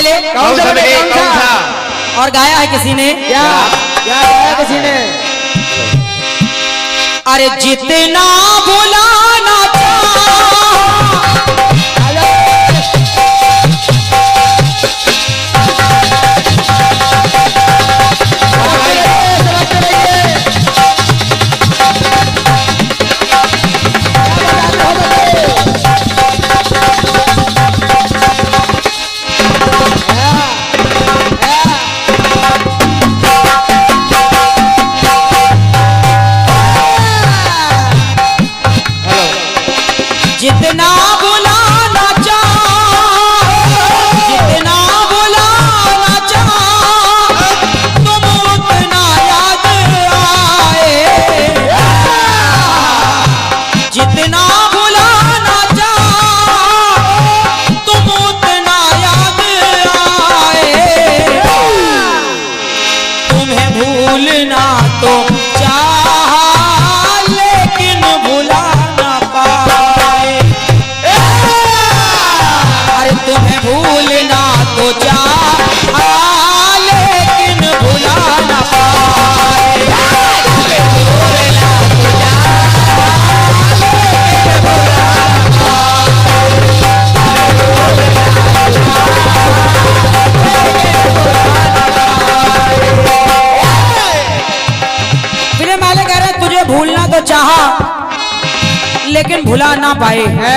पहले? कौन सा बेटे? कौन सा? और गाया है किसी ने? क्या क्या गाया किसी ने? अरे जितना बुलाना जितना बुलाना जितना बुलाना तुम उतना याद आए, जितना बुलाना तुम उतना याद आए, तुम्हें भूलना तो चाहा लेकिन भुला ना पाए, तुम्हें भूलना तो चाहा लेकिन भुला ना पाए, फिर मालिक कह रहे तुझे भूलना तो चाहा लेकिन भुला ना पाए है।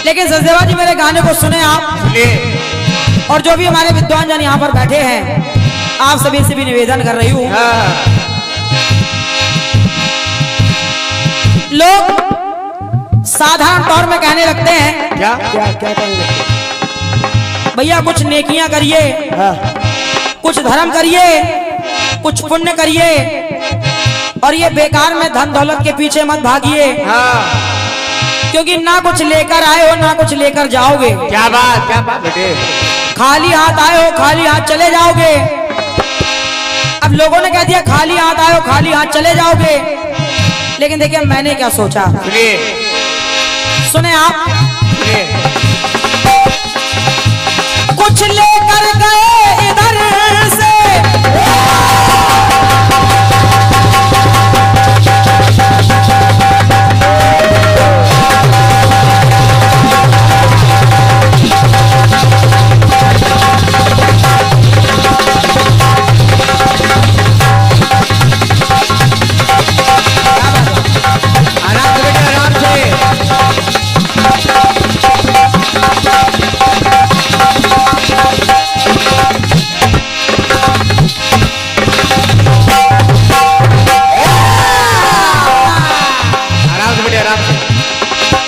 लेकिन सचदेवा जी मेरे गाने को सुने आप, और जो भी हमारे विद्वान जन यहाँ पर बैठे हैं, आप सभी से भी निवेदन कर रही हूँ। लोग साधारण तौर में कहने लगते हैं क्या क्या क्या कहने लगते? भैया कुछ नेकियां करिए, कुछ धर्म करिए, कुछ पुण्य करिए, और ये बेकार में धन दौलत के पीछे मत भागिए, क्योंकि ना कुछ लेकर आए हो ना कुछ लेकर जाओगे। क्या बात बेटे? खाली हाथ आए हो खाली हाथ चले जाओगे। अब लोगों ने कह दिया खाली हाथ आए हो खाली हाथ चले जाओगे, लेकिन देखिए मैंने क्या सोचा, सुने आप। कुछ लेकर गए इधर से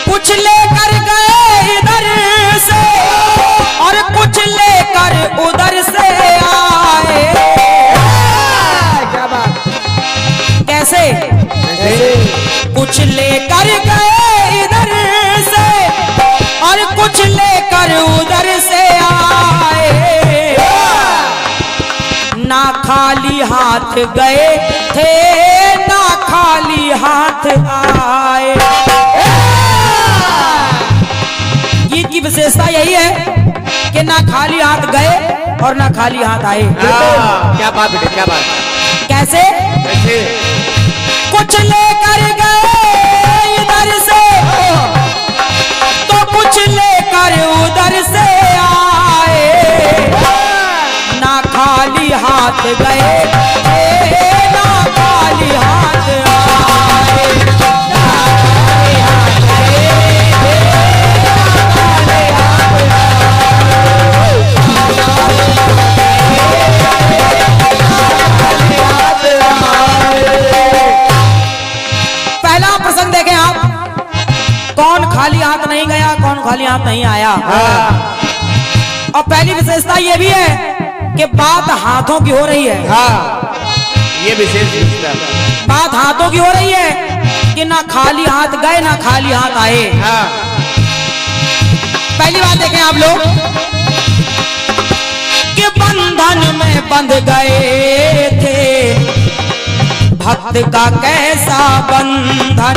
कुछ लेकर गए इधर से और कुछ लेकर उधर से आए। क्या बात? कैसे? कुछ लेकर गए इधर से और कुछ लेकर उधर से आए, ना खाली हाथ गए थे ना खाली हाथ आए। गीत की विशेषता यही है कि ना खाली हाथ गए और ना खाली हाथ आए। क्या बात बेटे? क्या बात? कैसे? कैसे? कुछ लेकर गए इधर से तो कुछ लेकर उधर से आए, ना खाली हाथ गए ना खाली हाथ आए, ना खाली हाथ गए पहला प्रसंग देखें आप, कौन खाली हाथ नहीं गया कौन खाली हाथ नहीं आया। और पहली विशेषता ये भी है कि बात हाथों की हो रही है। ये विशेष बात हाथों की हो रही है कि ना खाली हाथ गए ना खाली हाथ आए। पहली बात देखें आप लोग कि बंधन में बंध गए थे, भक्त का कैसा बंधन।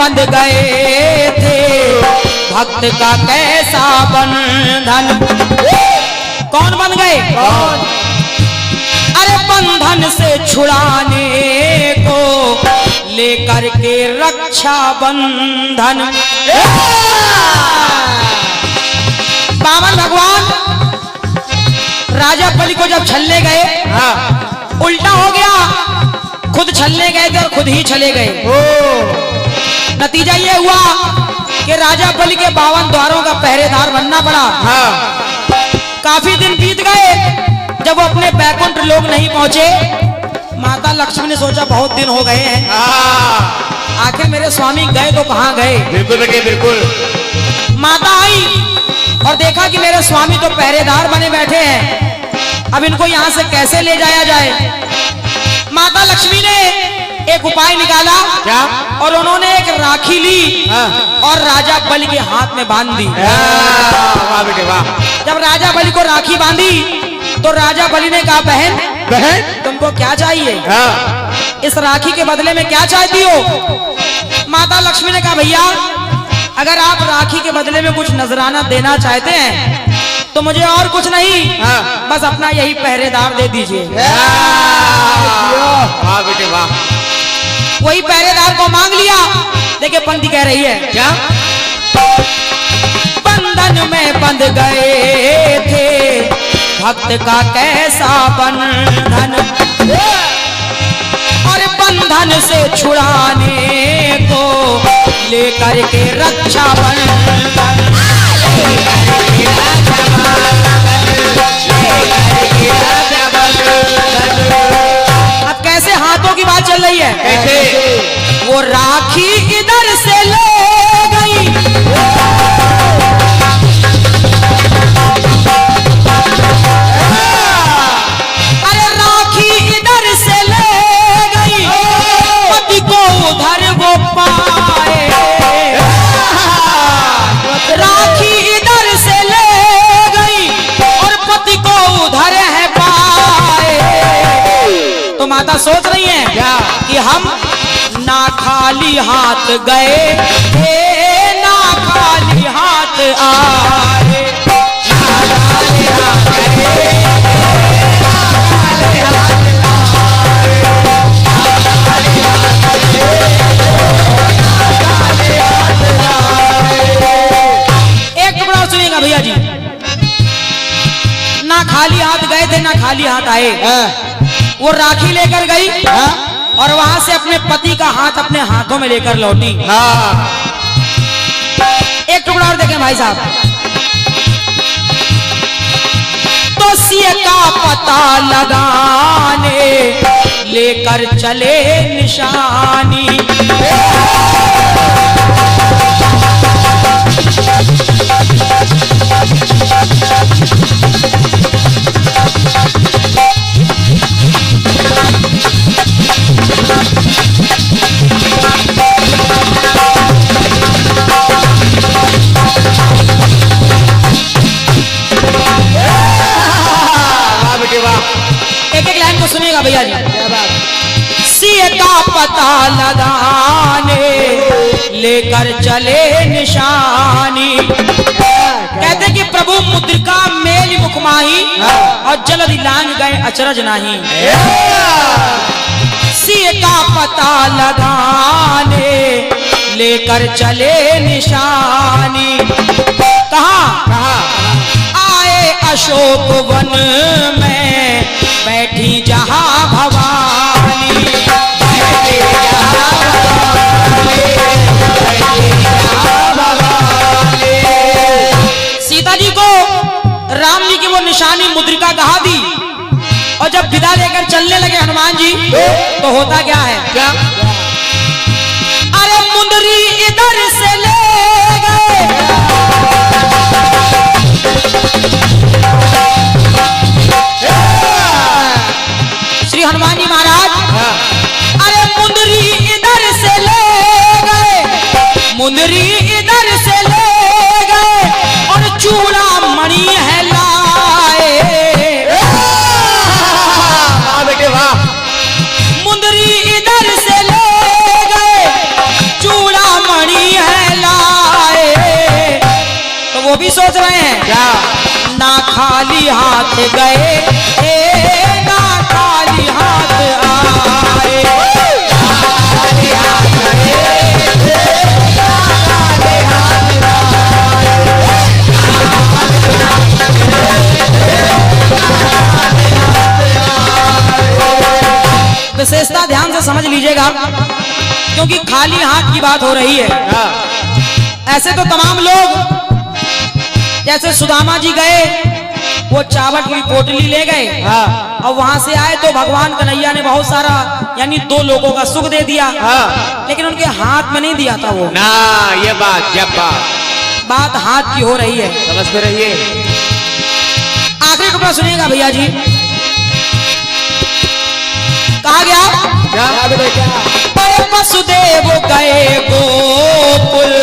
बंध गए थे भक्त का कैसा बंधन। कौन बंध गए? अरे बंधन से छुड़ाने को लेकर के रक्षा बंधन। बामन भगवान राजा बलि को जब छलने गए, उल्टा हो गया, खुद छलने गए थे और खुद ही चले गए। नतीजा ये हुआ कि राजा बलि के 52 द्वारों का पहरेदार बनना पड़ा। काफी दिन बीत गए, जब वो अपने बैकुंठ लोग नहीं पहुंचे, माता लक्ष्मी ने सोचा बहुत दिन हो गए हैं, आखिर मेरे स्वामी गए तो कहाँ गए। बिल्कुल बेटे बिल्कुल। माता आई और देखा कि मेरे स्वामी तो पहरेदार बने बैठे हैं, अब इनको यहाँ से कैसे ले जाया जाए। माता लक्ष्मी ने एक उपाय निकाला। क्या? और उन्होंने एक राखी ली और राजा बलि के हाथ में बांध दी। वाह बेटे वाह। जब राजा बलि को राखी बांधी तो राजा बलि ने कहा, बहन बहन तुमको क्या चाहिए? इस राखी के बदले में क्या चाहती हो? माता लक्ष्मी ने कहा, भैया अगर आप राखी के बदले में कुछ नजराना देना चाहते हैं तो मुझे और कुछ नहीं, बस अपना यही पहरेदार दे दीजिए। वाह बेटे वाह। वही पहरेदार को मांग लिया। देखिए पंक्ति कह रही है क्या? बंधन में बंध गए थे भक्त का कैसा बंधन, और बंधन से छुड़ाने को लेकर के रक्षा बंधन। अब कैसे हाथों की बात चल रही है? कैसे? वो राखी इधर से ले गई, अरे राखी इधर से ले गई, पति को उधर वो पाए। राखी इधर से ले गई और पति को उधर है पाए। तो माता सोच रही है क्या? कि हम ना खाली हाथ गए थे ना खाली हाथ आए। एक टुकड़ा सुनिएगा भैया जी, ना खाली हाथ गए थे ना खाली हाथ आए। वो राखी लेकर गई और वहां से अपने पति का हाथ अपने हाथों में लेकर लौटी। एक टुकड़ा और देखें भाई साहब। तो सिए का पता लगाने लेकर चले निशानी, एक एक लाइन को सुनिएगा भैया जी। सिए का पता लगाने लेकर चले निशानी, कहते कि प्रभु मुद्रिका मेली मुखमाही और जल्दी लांग गए अचरज नहीं। सिए का पता लगाने लेकर चले निशानी, कहाँ आए अशोक वन में बैठी जहां भवानी। सीता जी को राम जी की वो निशानी मुद्रिका कहा दी, और जब विदा लेकर चलने लगे हनुमान जी तो होता क्या है? क्या? अरे मुंदरी इधर से ले गए, श्री हनुमान जी महाराज अरे मुंदरी इधर से ले गए, मुंदरी इधर से ले गए और चूड़ा मणि है लाए। वाह बेटे वाह। मुंदरी इधर से ले गए, चूड़ा वो भी सोच रहे हैं क्या ना खाली हाथ गए ना खाली हाथ आए। विशेषता ध्यान से समझ लीजिएगा, क्योंकि खाली हाथ की बात हो रही है। ऐसे तो तमाम लोग जैसे सुदामा जी गए, वो चावल की पोटली ले गए और वहां से आए तो भगवान कन्हैया ने बहुत सारा यानी 2 लोगों का सुख दे दिया, लेकिन उनके हाथ में नहीं दिया था वो ना। ये बात जब बात हाथ की हो रही है, समझ में रहिए। आखिरी टुकड़ा सुनिएगा भैया जी। कहा गया वसुदेव गए गोकुल,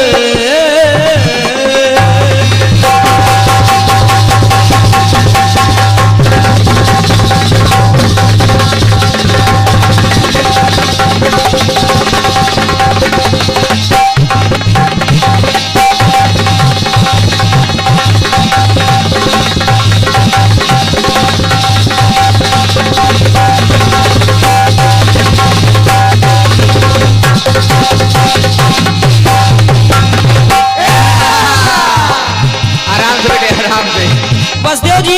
वसुदेव जी,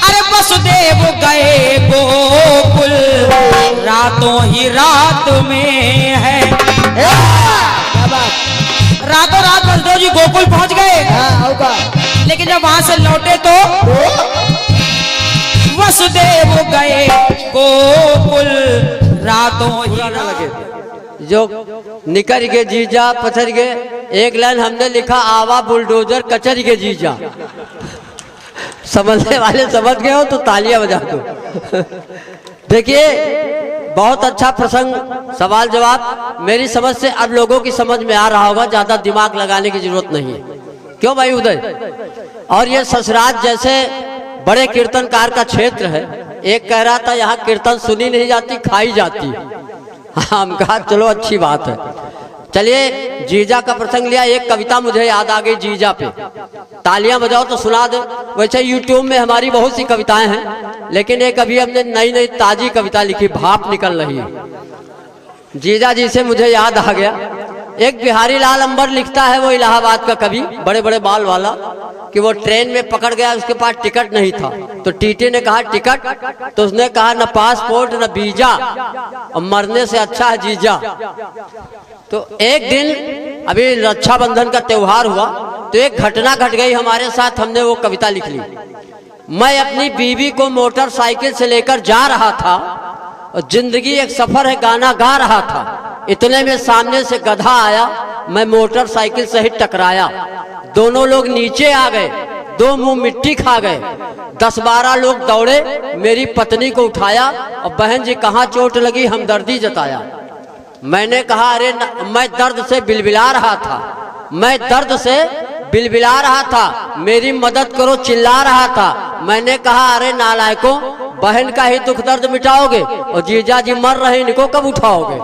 अरे वसुदेव गए गोकुल, रातों ही रात में है। रातों रात वसुदेव जी गोकुल पहुंच गए, लेकिन जब वहां से लौटे तो वसुदेव गए गोकुल, रातों ही रात। जो निकर के जीजा पथर के, एक लाइन हमने लिखा आवा बुलडोजर कचर के जीजा। समझने वाले समझ गए हो तो तालियां बजा दो। देखिए बहुत अच्छा प्रसंग, सवाल जवाब मेरी समझ से अब लोगों की समझ में आ रहा होगा, ज्यादा दिमाग लगाने की जरूरत नहीं है। क्यों भाई उदय? और ये ससुराल जैसे बड़े कीर्तनकार का क्षेत्र है, एक कह रहा था यहाँ कीर्तन सुनी नहीं जाती खाई जाती। हम कहा चलो अच्छी बात है। चलिए जीजा का प्रसंग लिया, एक कविता मुझे याद आ गई जीजा पे, तालियां बजाओ तो सुना दे। वैसे यूट्यूब में हमारी बहुत सी कविताएं हैं, लेकिन एक अभी हमने नई नई ताजी कविता लिखी, भाप निकल रही है। जीजा जी से मुझे याद आ गया, एक बिहारी लाल अंबर लिखता है, वो इलाहाबाद का कवि, बड़े बड़े बाल वाला, कि वो ट्रेन में पकड़ गया, उसके पास टिकट नहीं था, तो टीटी ने कहा टिकट, तो उसने कहा न पासपोर्ट न वीजा, और मरने से अच्छा है जीजा। तो एक दिन अभी रक्षाबंधन का त्योहार हुआ, तो एक घटना घट गई हमारे साथ, हमने वो कविता लिख ली। मैं अपनी बीवी को मोटरसाइकिल से लेकर जा रहा था, और जिंदगी एक सफर है गाना गा रहा था, इतने में सामने से गधा आया, मैं मोटरसाइकिल से ही टकराया, दोनों लोग नीचे आ गए, 2 मुंह मिट्टी खा गए, 10-12 लोग दौड़े, मेरी पत्नी को उठाया, और बहन जी कहाँ चोट लगी, हमदर्दी जताया। मैंने कहा अरे मैं दर्द से बिलबिला रहा था, मैं दर्द से बिलबिला रहा था, मेरी मदद करो चिल्ला रहा था। मैंने कहा अरे नालायकों, बहन का ही दुख दर्द मिटाओगे, और जीजा जी मर रहे, इनको कब उठाओगे।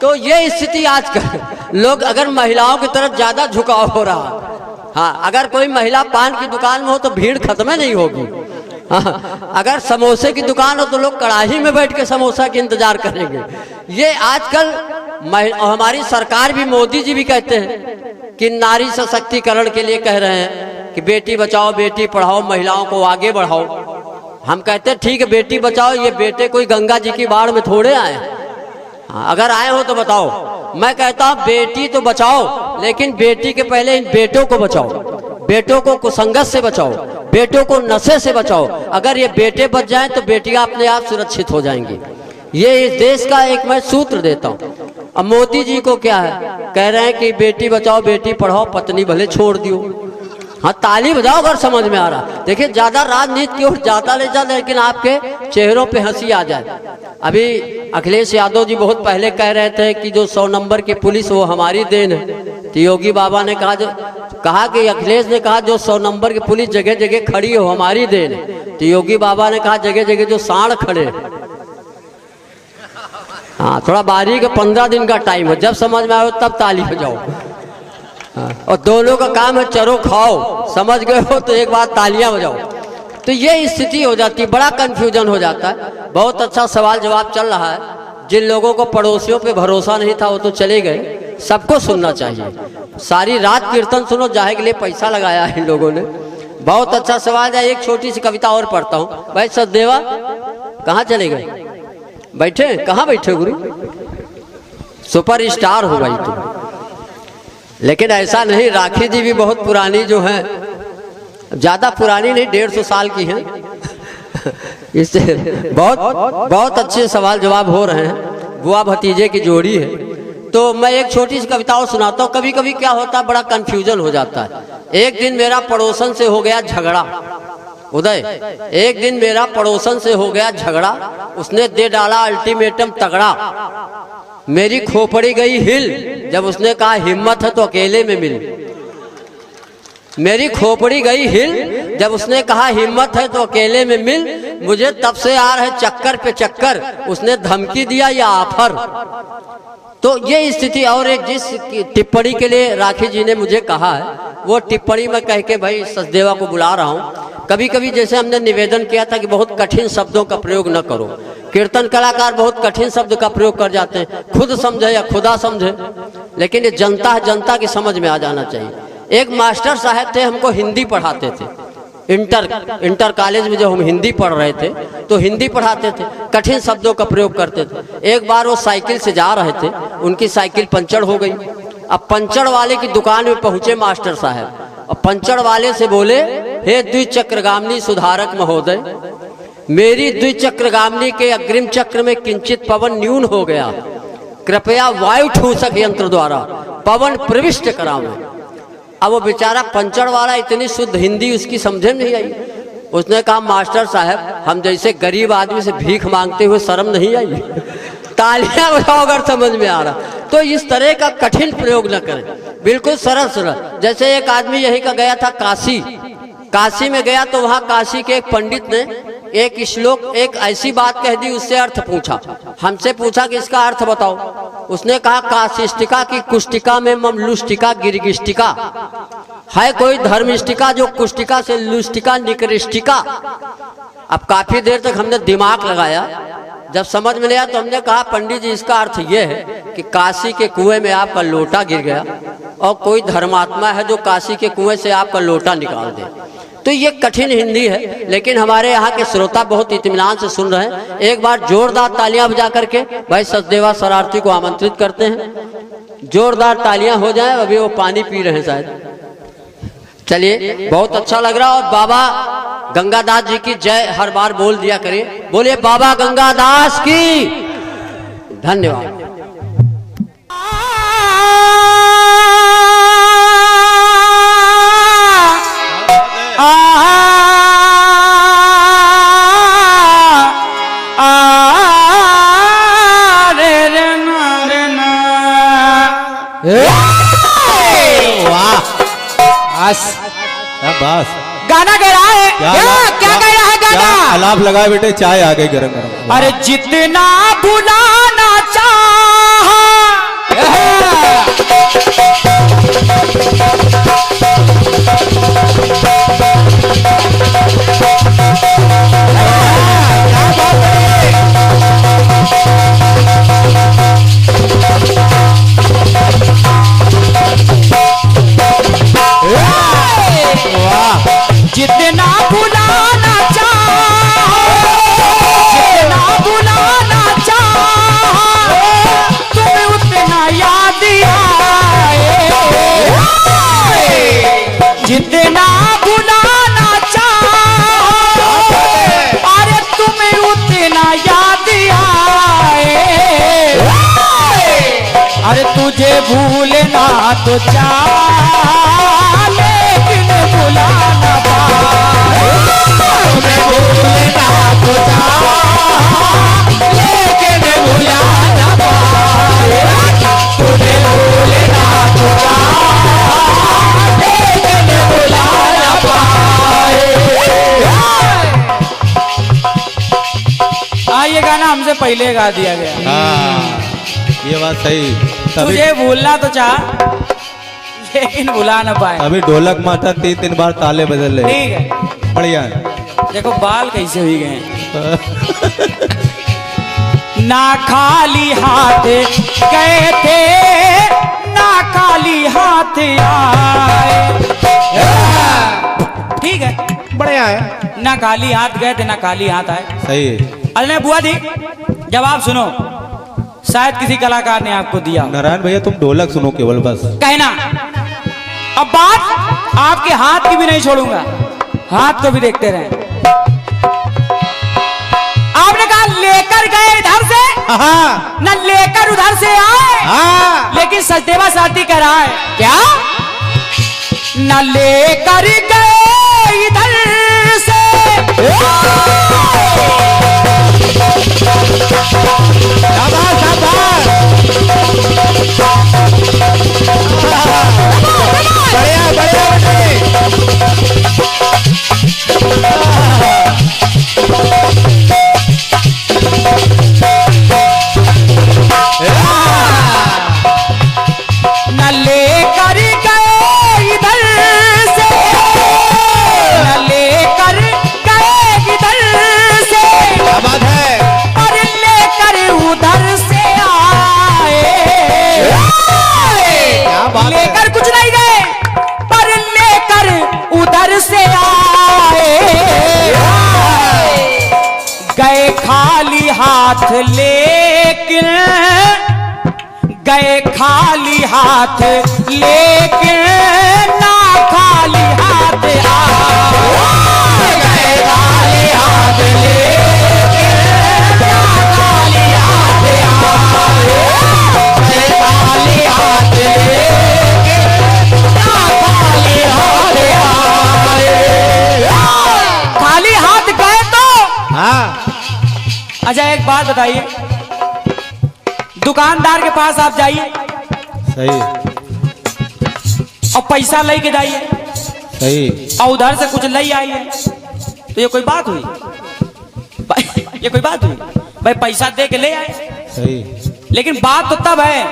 तो ये स्थिति आजकल लोग, अगर महिलाओं की तरफ ज्यादा झुकाव हो रहा। हाँ, अगर कोई महिला पान की दुकान में हो तो भीड़ खत्म नहीं होगी। हाँ, अगर समोसे की दुकान हो तो लोग कड़ाही में बैठ के समोसा के इंतजार करेंगे। ये आजकल हमारी सरकार भी, मोदी जी भी कहते हैं कि नारी सशक्तिकरण के लिए कह रहे हैं कि बेटी बचाओ बेटी पढ़ाओ, महिलाओं को आगे बढ़ाओ। हम कहते हैं ठीक है बेटी बचाओ, ये बेटे कोई गंगा जी की बाढ़ में थोड़े आए। अगर आए हो तो बताओ। मैं कहता हूँ बेटी तो बचाओ, लेकिन बेटी के पहले इन बेटों को बचाओ, बेटों को कुसंगत से बचाओ, बेटों को नशे से बचाओ। अगर ये बेटे बच जाएं तो बेटियां अपने आप सुरक्षित हो जाएंगी। ये इस देश का एक मैं सूत्र देता हूँ। अब मोदी जी को क्या है, कह रहे हैं कि बेटी बचाओ बेटी पढ़ाओ, पत्नी भले छोड़ दियो। हाँ, ताली बजाओ अगर समझ में आ रहा। देखिए ज्यादा राजनीति की ओर जाता ले जा, लेकिन आपके चेहरों पे हंसी आ जाए। अभी अखिलेश यादव जी बहुत पहले कह रहे थे कि जो 100 नंबर की पुलिस वो हमारी देन है। तो योगी बाबा ने कहा कि अखिलेश ने कहा जो 100 नंबर की पुलिस जगह जगह खड़ी हो हमारी देन है। तो योगी बाबा ने कहा जगह जगह जो सांड खड़े। हाँ, थोड़ा बारी का 15 दिन का टाइम है, जब समझ में आए तब ताली बजाओ। और दोनों का काम है चरो खाओ, समझ गए हो तो एक बार तालियां बजाओ। तो ये स्थिति हो जाती है, बड़ा कंफ्यूजन हो जाता है। बहुत अच्छा सवाल जवाब चल रहा है। जिन लोगों को पड़ोसियों पे भरोसा नहीं था वो तो चले गए, सबको सुनना चाहिए। सारी रात कीर्तन सुनो, जाहे के लिए पैसा लगाया है इन लोगों ने। बहुत अच्छा सवाल है। एक छोटी सी कविता और पढ़ता हूँ। भाई सचदेवा कहाँ चले गए? बैठे कहाँ बैठे गुरु? सुपर स्टार हो भाई तुम। लेकिन ऐसा नहीं, राखी जी भी बहुत पुरानी जो है, ज्यादा पुरानी नहीं, 150 साल की हैं। इससे बहुत अच्छे सवाल जवाब हो रहे हैं। बुआ भतीजे की जोड़ी है। तो मैं एक छोटी सी कविता और सुनाता हूँ। कभी कभी क्या होता है, बड़ा कंफ्यूजन हो जाता है। एक दिन मेरा पड़ोसन से हो गया झगड़ा। उदय, एक दिन मेरा पड़ोसन से हो गया झगड़ा, उसने दे डाला अल्टीमेटम तगड़ा। मेरी खोपड़ी गई हिल जब उसने कहा हिम्मत है तो अकेले में मिल। मेरी खोपड़ी गई हिल जब उसने कहा हिम्मत है तो अकेले में मिल। मुझे तब से आ रहे चक्कर पे चक्कर, उसने धमकी दिया या ऑफर। तो ये स्थिति। और एक जिस टिप्पणी के लिए राखी जी ने मुझे कहा है, वो टिप्पणी में कह के भाई सचदेवा को बुला रहा हूँ। कभी कभी जैसे हमने निवेदन किया था कि बहुत कठिन शब्दों का प्रयोग न करो। कीर्तन कलाकार बहुत कठिन शब्द का प्रयोग कर जाते हैं, खुद समझे या खुदा समझे, लेकिन ये जनता है, जनता की समझ में आ जाना चाहिए। एक मास्टर साहब थे, हमको हिंदी पढ़ाते थे। इंटर कॉलेज में जब हम हिंदी पढ़ रहे थे तो हिंदी पढ़ाते थे, कठिन शब्दों का प्रयोग करते थे। एक बार वो साइकिल से जा रहे थे, उनकी साइकिल पंचर हो गई। अब पंचर वाले की दुकान में पहुंचे मास्टर साहब, और पंचर वाले से बोले, हे द्विचक्रगामिनी सुधारक महोदय, मेरी द्विचक्रगामिनी के अग्रिम चक्र में किंचित पवन न्यून हो गया, कृपया वायु ठूसक यंत्र द्वारा पवन प्रविष्ट करावें। अब वो बेचारा पंचर वाला इतनी शुद्ध हिंदी उसकी समझे नहीं आई। उसने कहा मास्टर साहब, हम जैसे गरीब आदमी से भीख मांगते हुए शर्म नहीं आई? तालियां बजाओ अगर समझ में आ रहा। तो इस तरह का कठिन प्रयोग न करें, बिल्कुल सरल सरल। जैसे एक आदमी यही का गया था काशी में गया, तो वहां काशी के एक पंडित ने एक श्लोक, एक ऐसी बात कह दी, उससे अर्थ पूछा। हमसे पूछा कि इसका अर्थ बताओ। उसने कहा काशिष्टिका की कुष्टिका में ममलुष्टिका गिरगिष्टिका है, कोई धर्मिष्टिका जो कुष्टिका से लुष्टिका निकृष्टिका। अब काफी देर तक हमने दिमाग लगाया, जब समझ में नहीं आया तो हमने कहा पंडित जी इसका अर्थ यह है कि काशी के कुएं में आपका लोटा गिर गया और कोई धर्मात्मा है जो काशी के कुएं से आपका लोटा निकाल दे। तो ये कठिन हिंदी है, लेकिन हमारे यहाँ के श्रोता बहुत इत्मीनान से सुन रहे हैं। एक बार जोरदार तालियां बजा करके भाई सचदेवा शरारती को आमंत्रित करते हैं। जोरदार तालियां हो जाएं। अभी वो पानी पी रहे हैं शायद। चलिए, बहुत अच्छा लग रहा। और बाबा गंगादास जी की जय हर बार बोल दिया करिए। बोलिए बाबा गंगादास की। धन्यवाद। बस गाना गा रहा है। क्या गा रहा है गाना? अलाप लगाए बेटे, चाय आ गई गरम गरम। अरे जितना भुलाना चाहा जितना भुलाना चाहो, जितना भुलाना चाहो, तुम्हें उतना याद आए। जितना भुलाना चाहो, अरे तुम्हें उतना याद आए। अरे तुझे भूलना तो चाह, लेकिन भुलाना पाए। तुम्हें भूलना तो चाह, लेकिन भुलाना पाए। तुझे भूलना तो चाह, लेकिन भुलाना पाए। ये गाना हमसे पहले गा दिया गया। हाँ, ये बात सही। तुझे भूलना तो चाह, लेकिन भुला न पाए। अभी ढोलक माथा 3-3 बार ताले बदल रहे। ठीक है, बढ़िया है। देखो बाल कैसे हुई गए। ना खाली हाथ गए थे, ना खाली हाथ आए। ठीक है, बढ़िया है। ना खाली हाथ गए थे, ना खाली हाथ आए। सही है। अरे बुआ जी, जवाब सुनो, शायद किसी कलाकार ने आपको दिया। नारायण भैया तुम ढोलक सुनो केवल बस। कहना, अब बात आपके हाथ की भी नहीं छोड़ूंगा, हाथ को भी देखते रहे। आपने कहा लेकर गए इधर से, न लेकर उधर से आए। लेकिन सचदेवा साथी कह रहा है क्या, न लेकर गए इधर से, बढ़िया बढ़िया न लेकर गए इधर से, न लेकर गए इधर से, क्या बात है। और लेकर उधर से आए। क्या बात है। लेकर कुछ नहीं गए, पर लेकर उधर से आए। गए खाली हाथ लेकिन, गए खाली हाथ लेकिन ना खाली हाथ आए। गए खाली हाथ लेकिन ना खाली हाथ आए। गए खाली हाथ लेकिन ना खाली हाथ आए। खाली हाथ गए तो। अच्छा एक बात बताइए, दुकानदार के पास आप जाइए सही और पैसा ले के जाइए सही। और उधर से कुछ ले आइए, तो ये कोई बात हुई? ये कोई बात हुई? भाई पैसा दे के ले आए, सही। लेकिन बात तो तब है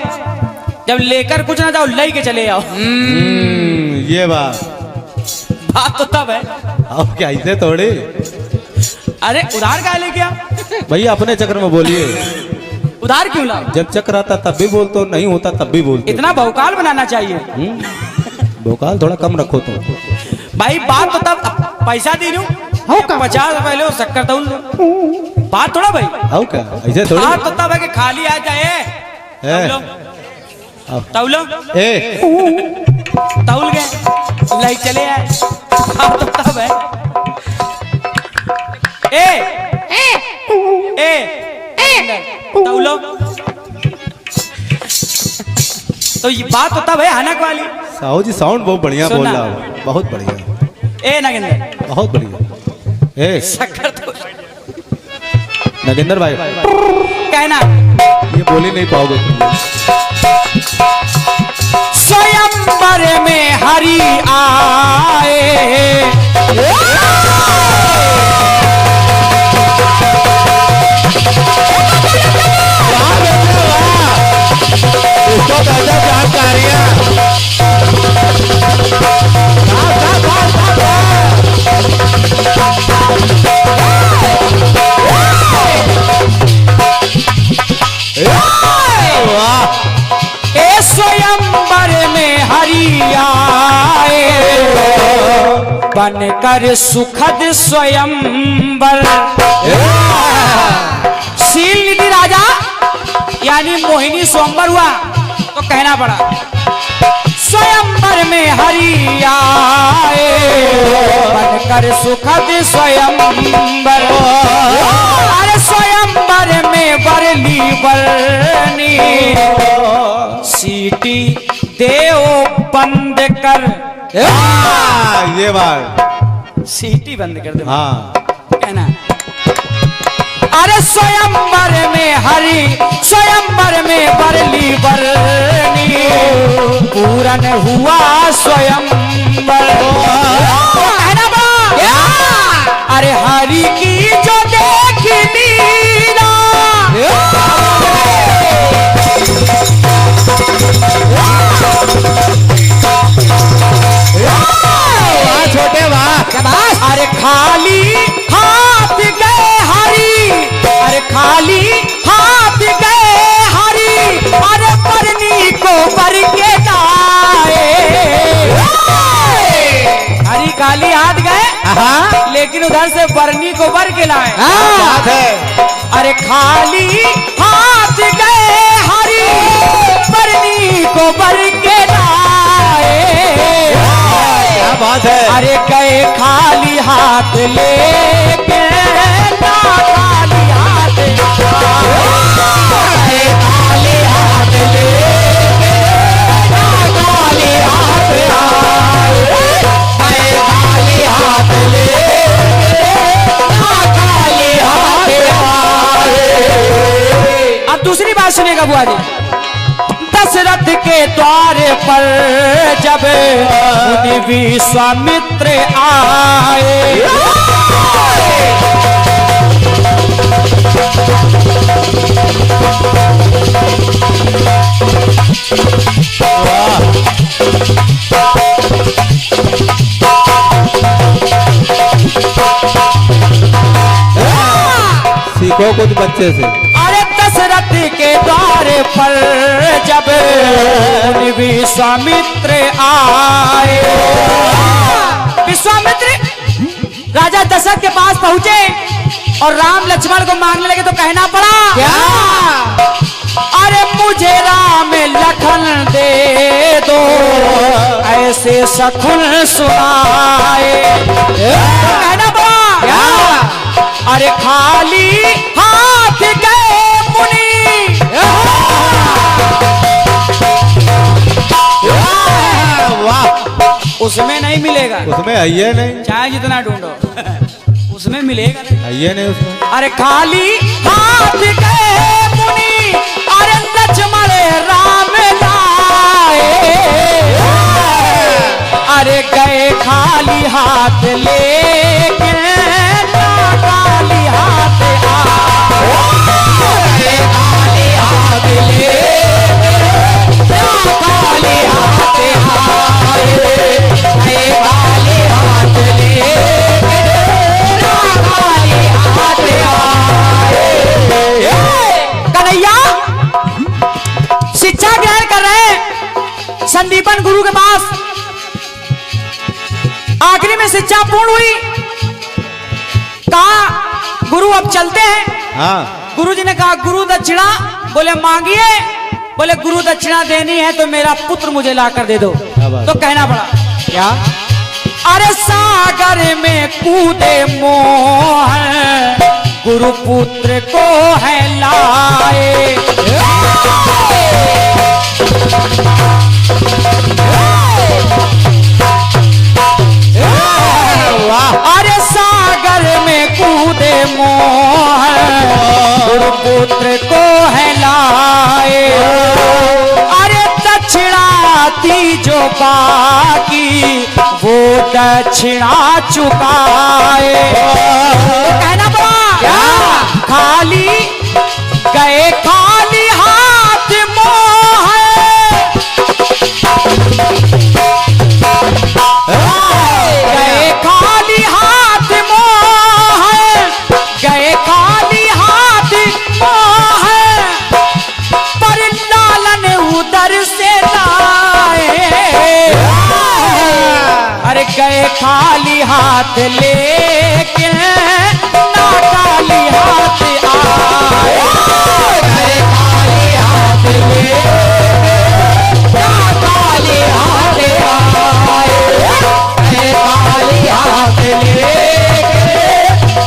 जब लेकर कुछ ना जाओ, ले के चले आओ। ये बात बात तो तब है। अब क्या ऐसे थोड़ी अरे उधार का लेके आओ, भैया, अपने चक्कर में बोलिए। उधार क्यों लाओ? जब चक्कर आता तब भी बोलते हो, नहीं होता तब भी बोलते हो। इतना भौकाल बनाना चाहिए भोकाल थोड़ा कम रखो तुम। भाई। बात तो तब, पैसा दे दूं 50 रुपए लो, शक्कर तौल दो, बात थोड़ा भाई। आओ क्या ऐसे थोड़ी। बात तो तब है कि खाली आ जाए, तौलो आओ। तौलो, ए तौल गए, ले चले आए। बात तो तब है। तौलो, तो ये बात तो तब है हनक वाली। साहू जी साउंड बहुत बढ़िया बोल सुनना। रहा हो, बहुत बढ़िया, ए नगेंद्र, बहुत बढ़िया। ए शक्कर तो नगेंद्र भाई, कहना, ये बोल ही नहीं पाओगे तुम। स्वयंवर में हरि आए। इसको गजब जानकारियां। ए स्वयंवर में हरि आए, बनकर सुखद स्वयंवर। शील निधि राजा यानी मोहिनी स्वयंवर हुआ तो कहना पड़ा, स्वयंवर में हरि आए, बनकर सुखद स्वयंवर। अरे स्वयंवर में बरली बरनी, सीटी देओ बंद कर। ये बात, सीटी बंद कर दे। हाँ कहना, अरे स्वयंवर में हरि, स्वयंवर में बरली बरनी, पूरन हुआ स्वयंवर। कहना बा, अरे हरि की जो देख लीला, खाली हाथ गए हाँ लेकिन उधर से बरनी को बर के लाए। बात है। अरे खाली हाथ गए हरी बरनी को बर के लाए। क्या बात है। अरे गए खाली हाथ लेके ना खाली हाथ आए। खाली हाथ लेके ना खाली हाथ आए। खाली हाथ लेके ना खाली हाथ आए। अब दूसरी बात सुनेगा बुआ जी। दशरथ के द्वार पर जब मुनि विश्वामित्र आए। सीखो कुछ बच्चे से। अरे दशरथ के द्वार पर जब मुनि विश्वामित्र आए। विश्वामित्र राजा दशरथ के पास पहुंचे और राम लक्ष्मण को मांगने लगे तो कहना पड़ा क्या? अरे मुझे राम लखन दे दो ऐसे सखुन सुनाए। कहना पड़ा क्या? अरे खाली हाथ गए मुनि वाह। उसमें नहीं मिलेगा। उसमें आइए नहीं, चाहे जितना ढूंढो उसमें मिलेगा नहीं। आइए नहीं उसमें। अरे खाली हाथ गए मुनि अरे लक्ष्मण राम लाए। अरे गए खाली हाथ लेके ना खाली हाथ आए। खाली हाथ लेके ना खाली हाथ आए। खाली हाथ लेके ना खाली हाथ आए। कन्हैया शिक्षा ग्रहण कर रहे हैं संदीपन गुरु के पास। आखिरी में शिक्षा पूर्ण हुई। कहा गुरु अब चलते हैं। हाँ गुरु जी ने कहा गुरु दक्षिणा। बोले मांगिए। बोले गुरु दक्षिणा देनी है तो मेरा पुत्र मुझे ला कर दे दो। बात? तो कहना पड़ा क्या? अरे सागर में कूदे मोह गुरु पुत्र को है लाए। अरे सागर में कूदे मोह गुरु पुत्र को है लाए। अरे दक्षिणा थी जो बाकी वो दक्षिणा चुकाए। कहना पड़ा क्या? खाली गए खाली हाथ मोह गए खाली हाथ मोह गए खाली हाथ मोह पर लालन उधर से लाए। अरे गए खाली हाथ लेके ना खाली हाथ आए। गए खाली हाथ लेके ना खाली हाथ आए। गए खाली हाथ लेके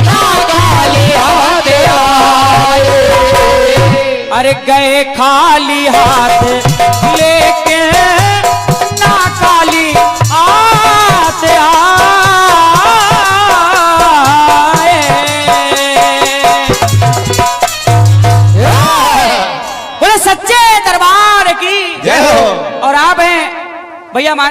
ना खाली हाथ आए। अरे गए खाली हाथ लेके ना खाली हाथ आए। बोले सच्चे दरबार की जय हो। और आप हैं भैया हमारे